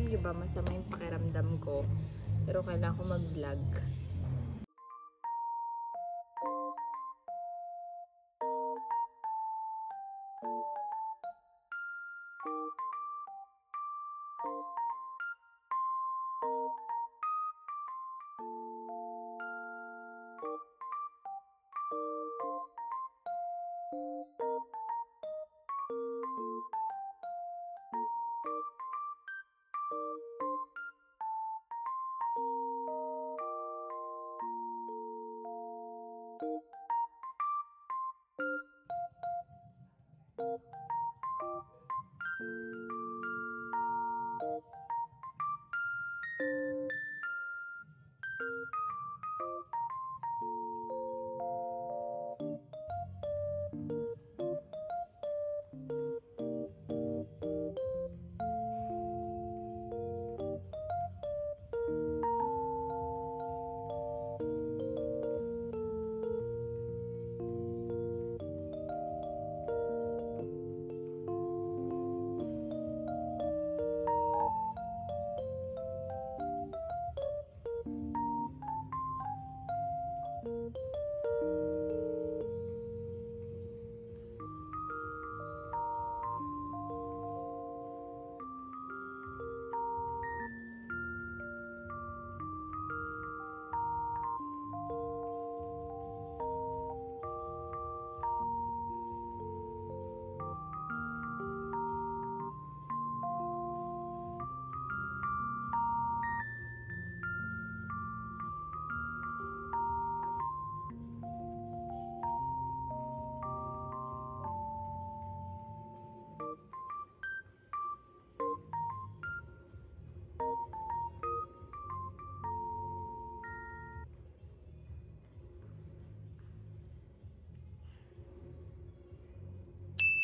niyo ba, masama yung pakiramdam ko. Pero kailangan ko mag-vlog.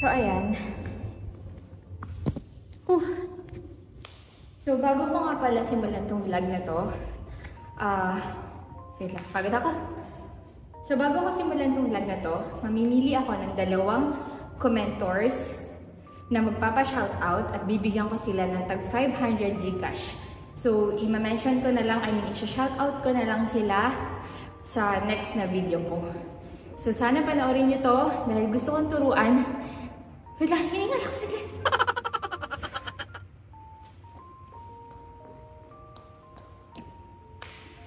So, ayan. So, bago ko nga pala simulan tong vlog na to, wait lang, pagod ako. So, bago ko simulan tong vlog na to, mamimili ako ng 2 commentors na magpapa-shoutout at bibigyan ko sila ng tag 500 Gcash. So, i-mention ko na lang, i-shoutout ko na lang sila sa next na video ko. So, sana panoorin nyo to dahil gusto kong turuan. Wait lang, hiningal ako saglit.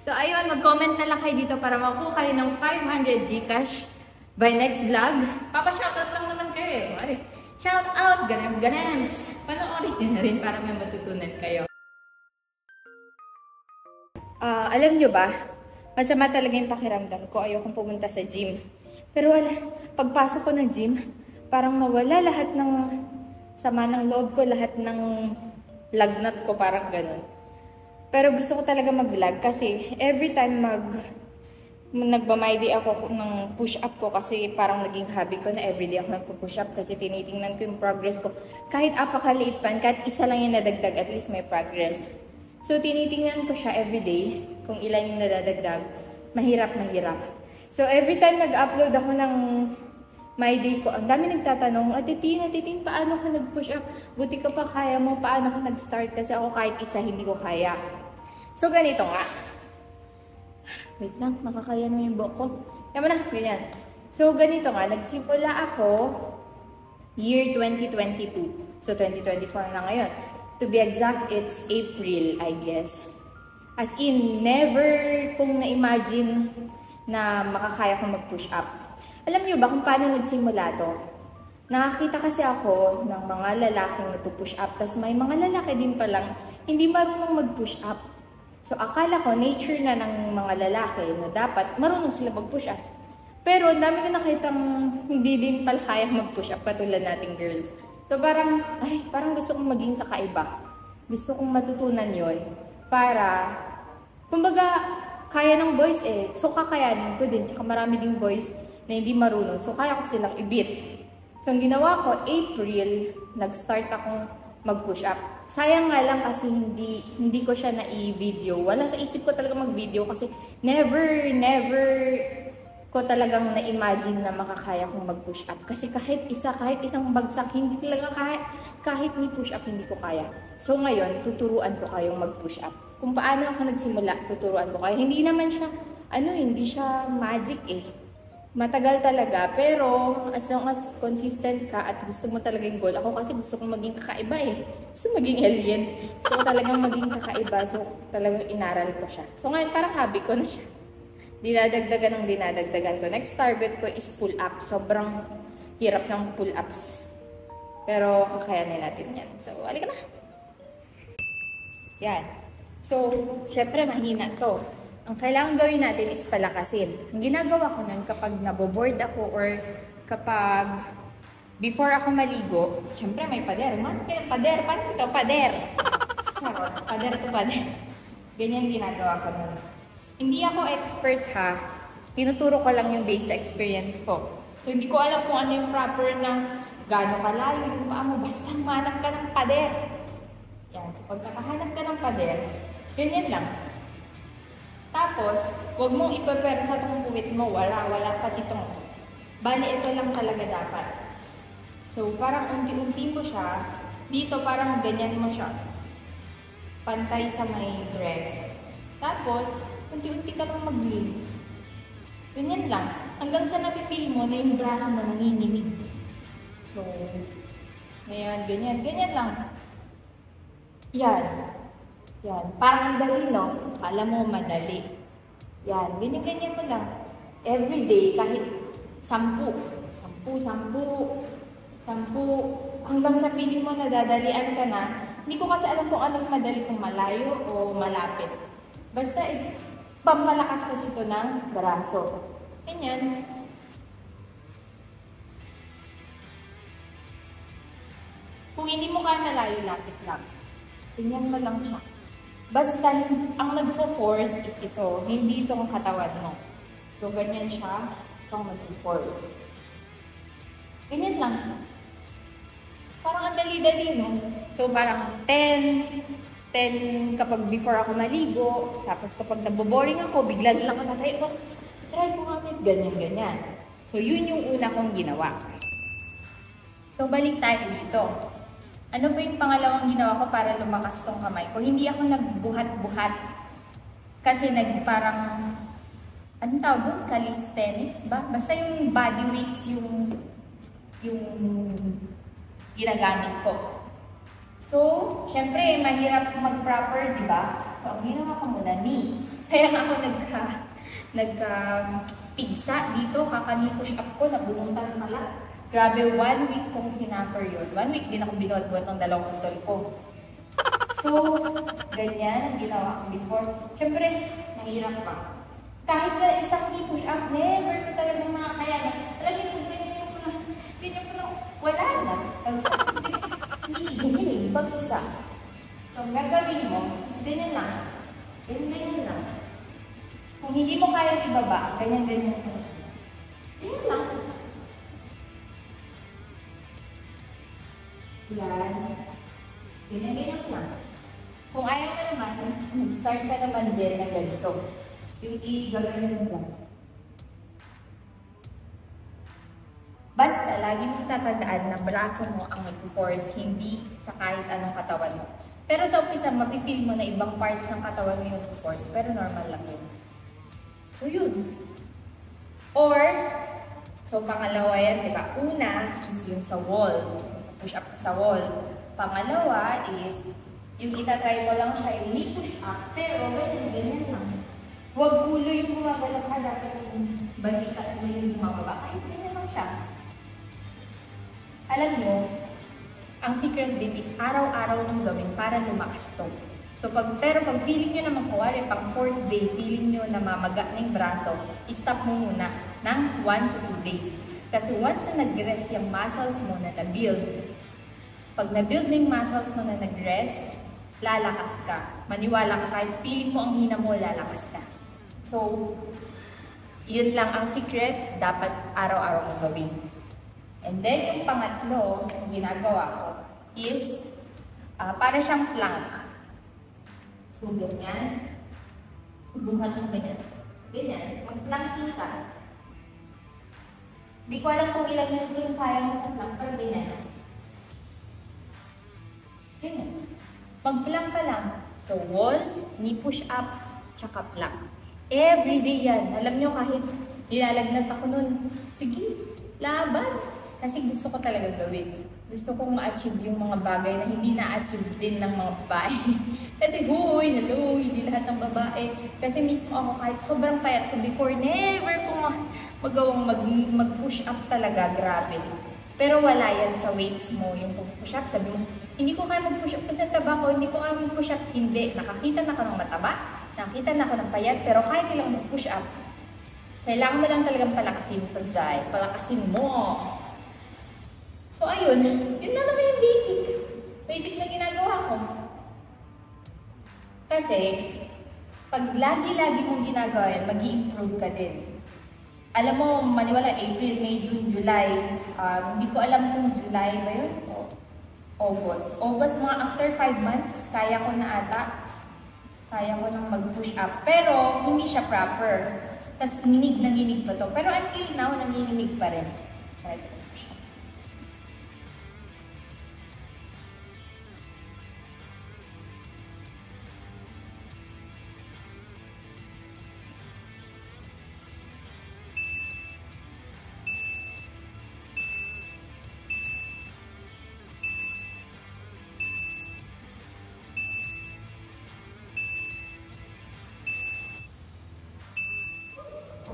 So, ayun, mag-comment na lang kayo dito para makuha kayo ng 500 Gcash by next vlog. Papa-shoutout lang naman kayo eh. Shoutout, ganams. Panoorin nyo na rin para may matutunan kayo. Alam nyo ba, masama talaga yung pakiramdam ko. Ayokong pumunta sa gym. Pero wala, pagpasok ko ng gym, parang nawala lahat ng sama ng loob ko, lahat ng lagnat ko, parang ganun. Pero gusto ko talaga mag-vlog kasi every time nagbamaydi ako ng push-up ko kasi parang naging hobby ko na everyday ako nagpo-push up kasi tinitingnan ko yung progress ko. Kahit apakaliit pa, kahit isa lang yung nadagdag, at least may progress. So, tinitingnan ko siya everyday kung ilan yung nadadagdag. Mahirap. So, every time nag-upload ako ng my day ko, ang dami nagtatanong, Ate Tin, paano ka nag-push up? Buti ka pa kaya mo, paano ka nag-start? Kasi ako kahit isa, hindi ko kaya. So, ganito nga. Wait lang, makakaya mo yung buhok ko. Yaman na, ganyan. So, ganito nga, nagsimula ako year 2022. So, 2024 na ngayon. To be exact, it's April, I guess. As in, never kong na-imagine na makakaya kong mag-push up. Alam niyo ba kung paano nagsimula to? Nakakita kasi ako ng mga lalaking nagpo-push up, tapos may mga lalaki din palang hindi marunong mag-push up. So, akala ko nature na ng mga lalaki na dapat marunong sila mag-push up. Pero, ang dami ko nakitang hindi din pala kaya mag-push up katulad nating girls. So, parang gusto kong maging kakaiba. Gusto kong matutunan yon para, kumbaga, kaya ng boys eh. So, kakayanin ko din. Tsaka marami ding boys na hindi marunong. So, kaya ko silang i-beat. So, ang ginawa ko, April, nag-start akong mag-push up. Sayang nga lang kasi hindi ko siya na i-video. Wala sa isip ko talaga mag-video kasi never ko talagang na-imagine na makakaya kong mag-push up. Kasi kahit isang bagsak, hindi talaga kahit ni push up, hindi ko kaya. So ngayon, tuturuan ko kayong mag-push up. Kung paano ako nagsimula, tuturuan ko kayo. Hindi naman siya, hindi siya magic eh. Matagal talaga, pero as long as consistent ka at gusto mo talaga yung goal. Ako kasi gusto kong maging kakaiba eh. Gusto maging alien. Gusto ko talagang maging kakaiba. So talagang inaral ko siya. So ngayon parang hobby ko na siya. Dinadagdagan ko. Next target ko is pull up. Sobrang hirap ng pull ups. Pero kakayanin natin yan. So halika na. Yan. So syempre mahina to. Ang kailangan gawin natin is palakasin. Ang ginagawa ko nun kapag naboboard ako or kapag before ako maligo, syempre may pader. Pader. Paano ito? Pader. Pader to pader. Ganyan ginagawa ko nun. Hindi ako expert ha. Tinuturo ko lang yung base experience ko. So hindi ko alam kung ano yung proper na gaano kalayo yung paa mo. Basta manap ka ng pader. Yan. So pag nakahanap ka ng pader, ganyan lang. Tapos, huwag mong ipapersa itong puwit mo. Wala pa ditong. Bali, ito lang talaga dapat. So, parang unti-unti mo siya. Dito, parang ganyan mo siya. Pantay sa may dress. Tapos, unti-unti ka lang mag-lean. Ganyan lang. Hanggang sa nafe-feel mo na yung braso mo nanginginig. So, ngayon, ganyan. Ganyan lang. Yan. Yan. Parang ang dali, no? Akala mo madali. Yan. Ganyan-ganyan mo lang. Every day, kahit 10. 10. Hanggang sa feeling mo nadadalian ka na. Hindi ko kasi alam kung anong madali, kung malayo o malapit. Basta, pampalakas kasi ito ng braso. Ganyan. Kung hindi mo kaya malayo, lapit lang. Ganyan mo lang siya. Basta, ang nagfo-force is ito. Hindi itong katawan mo. So, ganyan siya. Itong nagfo-force. Ganyan lang. Parang ang dali-dali, no? So, parang 10 kapag before ako maligo. Tapos, kapag naboboring ako, bigla lang ako natry. Tapos, try ko kami. Ganyan-ganyan. So, yun yung una kong ginawa. So, balik tayo dito. Ano ba yung pangalawang ginawa ko para lumakas tong kamay ko? Hindi ako nagbuhat-buhat. Kasi parang, anong tawag doon? Calisthenics ba? Basta yung body weights yung ginagamit ko. So, syempre, mahirap mag-proper, di ba? So, ang ginawa ko muna, knee. Kaya nga ako nagka-pigsa dito, kakani-push up ko, nabunutan pala. Grabe, 1 week kong sinaffer yun. 1 week din ako binuhat-buhat ng 2 utol ko. So, ganyan ang ginawa ko before. Siyempre, nahirap pa. Kahit sa isang push up, never ko talagang makakayanan. Alam niyo, ganyan ko lang, wala na. Hindi, ganyan, bagsa. So, ang gagawin mo, is ganyan lang. Ganyan lang. Kung hindi mo kaya ibaba, ganyan lang. Ganyan lang. Yan. Ganyan lang. Kung ayaw mo naman, mag-start ka naman din na ganito. Yung i-gagawin mo lang. Basta, lagi mong tatandaan na braso mo ang mag-force, hindi sa kahit anong katawan mo. Pero sa umpisa, mafe-feel mo na ibang parts ng katawan mo yung force, pero normal lang yun. So, yun. Or, so pangalawa yan, di ba? Una is yung sa wall. Push up sa wall. Pangalawa is, yung itatry ko lang siya, yung knee push up, pero ganyan lang. Huwag ulo yung gumagalaw ka, dapat yung balikat mo yung bumababa. Kahit ganyan lang siya. Alam nyo, ang secret din is araw-araw nang gawin para lumakas to. So, pero pag feeling nyo naman, kuwari, pang 4th day, feeling nyo na mamaga na yung braso, stop mo muna ng 1 to 2 days. Kasi once na nag-rest yung muscles mo na na-build, pag na-build na yung muscles mo na nag-rest, lalakas ka. Maniwala ka, kahit feeling mo ang hina mo, lalakas ka. So, yun lang ang secret, dapat araw-araw mo gawin. And then, yung pangatlo, yung ginagawa ko, is, para siyang plank. So, ganyan. Buhat mo ganyan. Ganyan, mag-planking ka. Hindi ko alam kung ilang minuto yung kaya mo sa plank, pero ganyan. Ganyan. Mag-plank ka lang. So, wall, knee push-up, tsaka plank. Everyday yan. Alam nyo, kahit nilalagnat ako nun, sige, laban. Kasi gusto ko talaga gawin. Gusto kong ma-achieve yung mga bagay na hindi na-achieve din ng mga babae. Kasi, huy, hello, hindi lahat ng babae. Kasi mismo ako, kahit sobrang payat ko before, never ko magawang mag-push up talaga, grabe. Pero wala yan sa weights mo, yung push up. Sabi mo, hindi ko kaya mag-push up kasi taba ko, hindi ko kaya mag-push up. Hindi, nakakita na ako ng mataba, nakakita na ako ng payat, pero kahit ilang mag-push up, kailangan mo lang talagang palakasin, Panzay. Palakasin mo. So, ayun. Yun lang naman yung basic. Basic na ginagawa ko. Kasi, pag lagi-lagi mong ginagawa yan, mag-i-improve ka din. Alam mo, maniwala, April, May, June, July. Hindi ko alam kung July ba yun o August. August, mga after 5 months, kaya ko na ata. Kaya ko nang mag-push up. Pero, hindi siya proper. Tapos, nginig pa to. Pero until now, nanginginig pa rin. Right.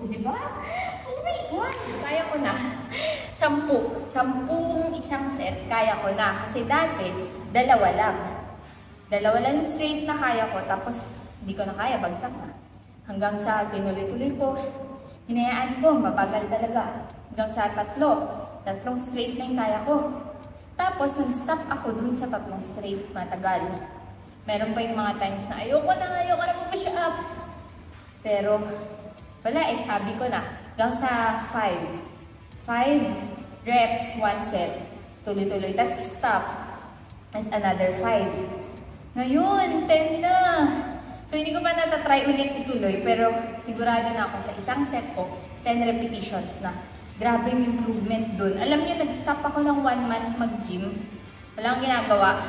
Diba? Oh my God! Kaya ko na. 10. 10 isang set, kaya ko na. Kasi dati, 2 lang. 2 lang straight na kaya ko. Tapos, hindi ko na kaya, bagsak na. Hanggang sa tinuloy-tuloy ko, hinayaan ko, mabagal talaga. Hanggang sa 3. 3 straight na yung kaya ko. Tapos, nag-stop ako dun sa 3 straight, matagal. Meron pa yung mga times na ayoko na push up. Pero, wala eh, hobby ko na. Hanggang sa 5 reps, 1 set. Tuloy-tuloy. Tapos stop. Tapos another 5. Ngayon, 10 na. So, hindi ko pa natatry ulit ituloy. Pero sigurado na ako sa isang set ko, 10 repetitions na. Grabe yung improvement dun. Alam nyo, nag-stop ako ng 1 month mag-gym. Walang ginagawa.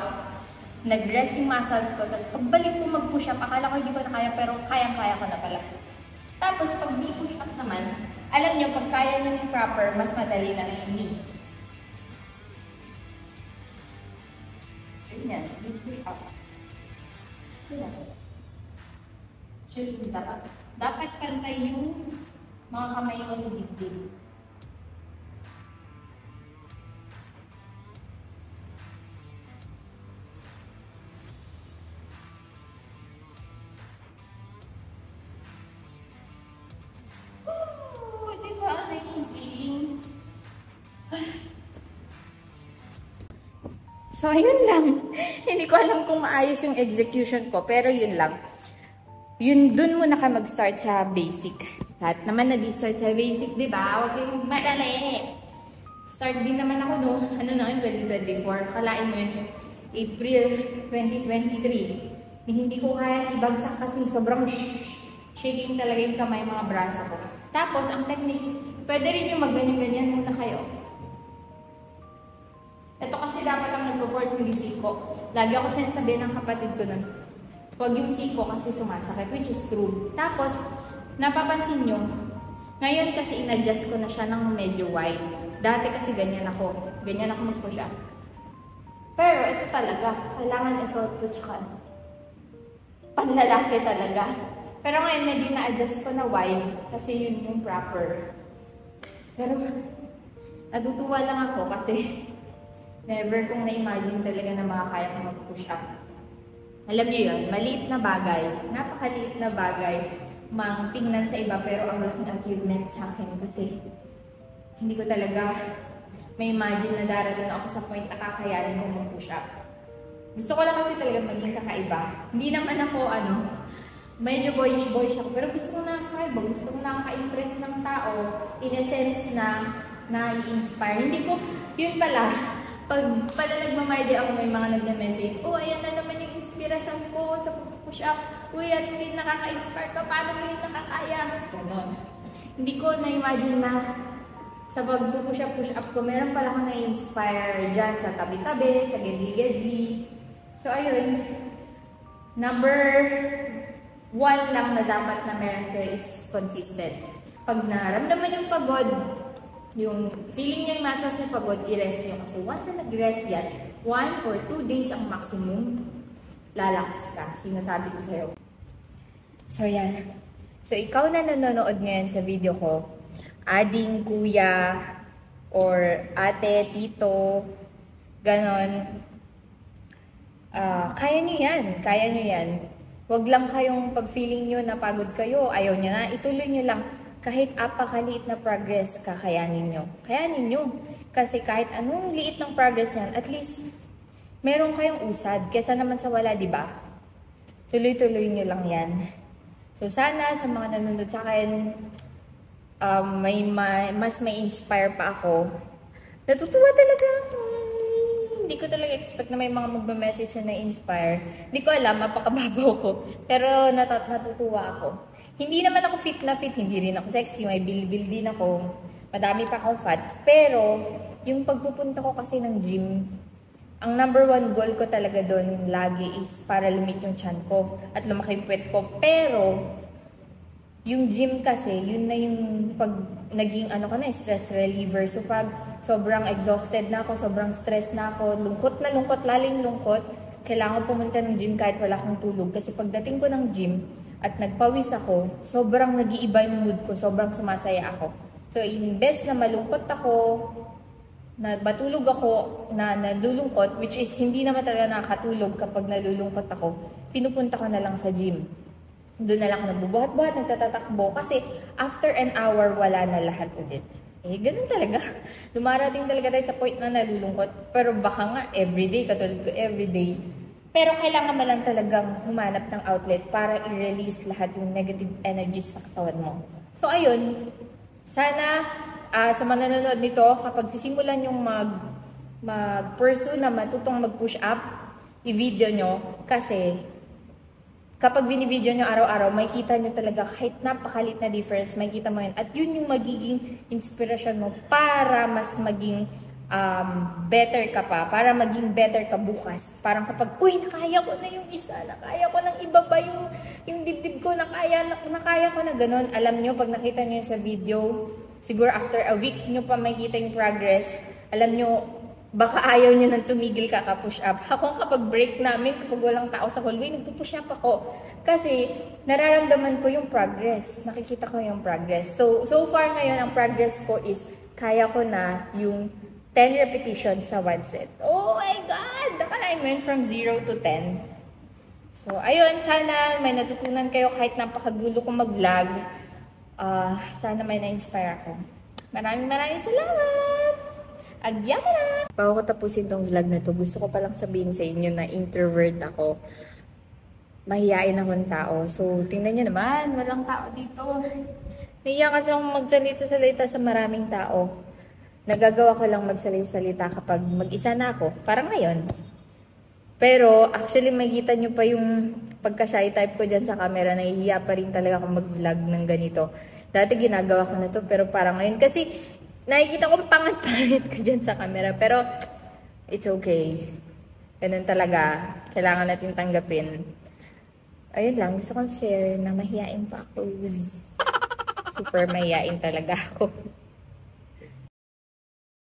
Nag-rest yung muscles ko. Tapos pagbalik ko mag-push up, akala ko hindi ko na kaya, pero kayang-kaya ko na pala. Tapos, pag knee push up naman, alam nyo, pag kaya nyo ng proper, mas madali na yung knee. Ganyan, knee push up. Actually, dapat pantay yung mga kamay mo sa dibdib. So, ayun lang. Hindi ko alam kung maayos yung execution ko, pero yun lang. Yun, dun muna ka mag-start sa basic. Lahat naman nag-start sa basic, di ba? Huwag kayong madali. Start din naman ako no, 2024. Kalain mo yun, April 2023. Hindi ko kaya ibagsak kasi sobrang shaking talaga yung kamay, mga braso ko. Tapos, ang technique, pwede rin yung magganyan-ganyan muna kayo. Ito kasi dapat ang nagpo-force hindi siko. Lagi ako sinasabi ng kapatid ko nun, huwag yung siko kasi sumasakit, which is true. Tapos, napapansin nyo, ngayon kasi in-adjust ko na siya ng medyo wide. Dati kasi ganyan ako mag-push up. Pero ito talaga, kailangan ito tsaka panlalaki talaga. Pero ngayon medyo na-adjust ko na wide kasi yun yung proper. Pero, natutuwa lang ako kasi never kong na-imagine talaga na makakaya ko mag-push up. Alam niyo yun, maliit na bagay, napakaliit na bagay, tingnan sa iba, pero ang laking achievement sa akin kasi hindi ko talaga may imagine na darating ako sa point na kakayanin kong mag-push up. Gusto ko lang kasi talaga maging kakaiba. Hindi naman ako, medyo boyish ako, pero gusto ko na kakaiba, gusto ko na kaka-impress ng tao, in a sense na na-i-inspire. Hindi ko, yun pala, pag pala nagmamayde ako, may mga nagna-message, oh, ayan na naman yung inspirasyon ko sa push up. Uy, at yung nakaka-inspire ka, paano mo yung nakakaya? Ganon. Hindi ko na-imagine na sa pag-push up ko, meron pala akong na-inspire dyan sa tabi-tabi, sa gedli-gedli. So, ayun. Number 1 lang na dapat na meron kayo is consistent. Pag naramdaman yung pagod, yung feeling niyang nasa sa pagod, i-rest nyo. Kasi once na nag-rest yan, 1 or 2 days ang maximum, lalakas ka. Sinasabi ko sa'yo. So, yan. So, ikaw na nanonood ngayon sa video ko, ading, kuya, or ate, tito, ganon. Kaya nyo yan. Kaya nyo yan. Huwag lang kayong pag-feeling nyo na pagod kayo, ayaw nyo na, ituloy nyo lang. Kahit apakaliit na progress, kakayanin nyo. Kayanin nyo. Kasi kahit anong liit ng progress yan, at least, meron kayong usad. Kesa naman sa wala, di ba? Tuloy-tuloy nyo lang yan. So, sana sa mga nanonood sa akin, mas may inspire pa ako. Natutuwa talaga ako. Hindi ko talaga expect na may mga magba-message na inspire. Hindi ko alam, mapakababaw ko. Pero natutuwa ako. Hindi naman ako fit na fit, hindi rin ako sexy, may bil-bil din ako. Madami pa akong fats. Pero, yung pagpupunta ko kasi ng gym, ang number 1 goal ko talaga doon lagi is para lumit yung tiyan ko at lumaki yung puwet ko. Pero, yung gym kasi, yun na yung pag naging stress reliever. So, pag sobrang exhausted na ako, sobrang stress na ako, lungkot, laling lungkot, kailangan pumunta ng gym kahit wala akong tulog. Kasi pagdating ko ng gym, at nagpawis ako, sobrang nag-iiba yung mood ko, sobrang sumasaya ako. So, imbes na malungkot ako, na matulog ako, na nalulungkot, which is hindi naman talaga nakakatulog kapag nalulungkot ako, pinupunta ko na lang sa gym. Doon na lang ako nagbubuhat-buhat, nagtatatakbo, kasi after an hour, wala na lahat ulit. Ganun talaga. Dumarating talaga tayo sa point na nalulungkot, pero baka nga everyday, katulad ko everyday, pero kailangan mo lang talagang humanap ng outlet para i-release lahat yung negative energies sa katawan mo. So, ayun. Sana sa mga nanonood nito, kapag sisimulan yung mag-pursue na matutong mag-push up, i-video nyo. Kasi, kapag binivideo nyo araw-araw, may kita nyo talaga kahit napakalit na difference, may kita mo yun. At yun yung magiging inspirasyon mo para mas maging better ka pa, para maging better ka bukas. Parang kapag, uy, nakaya ko na yung isa, nakaya ko ng ibaba yung dibdib ko, nakaya ko na ganun. Alam nyo, pag nakita nyo sa video, siguro after a week nyo pa makita yung progress, alam nyo, baka ayaw nyo nang tumigil ka ka-push up. Ako kapag break namin, kapag walang tao sa hallway, nagpo-push up ako. Kasi, nararamdaman ko yung progress. Nakikita ko yung progress. So far ngayon, ang progress ko is, kaya ko na yung 10 repetitions sa 1 set. Oh my God! Akala I went from 0 to 10. So, ayun. Sana may natutunan kayo kahit napakagulo kong mag-vlog. Sana may na-inspire ako. Maraming salamat! Agyama na! Bago ko tapusin tong vlog na to, gusto ko palang sabihin sa inyo na introvert ako. Mahihain akong tao. So, tingnan nyo naman. Walang tao dito. Nahiya kasi akong magsalita sa maraming tao. Nagagawa ko lang magsalita kapag mag-isa na ako. Parang ngayon. Pero, actually, makikita nyo pa yung pagka-shy type ko dyan sa camera. Nahihiya pa rin talaga akong mag-vlog ng ganito. Dati ginagawa ko na to, pero parang ngayon. Kasi, nakikita ko pangat-pangit ka dyan sa camera. Pero, it's okay. Ganun talaga. Kailangan natin tanggapin. Ayun lang. Gusto kong share na mahihain pa ako. Super mahihain talaga ako.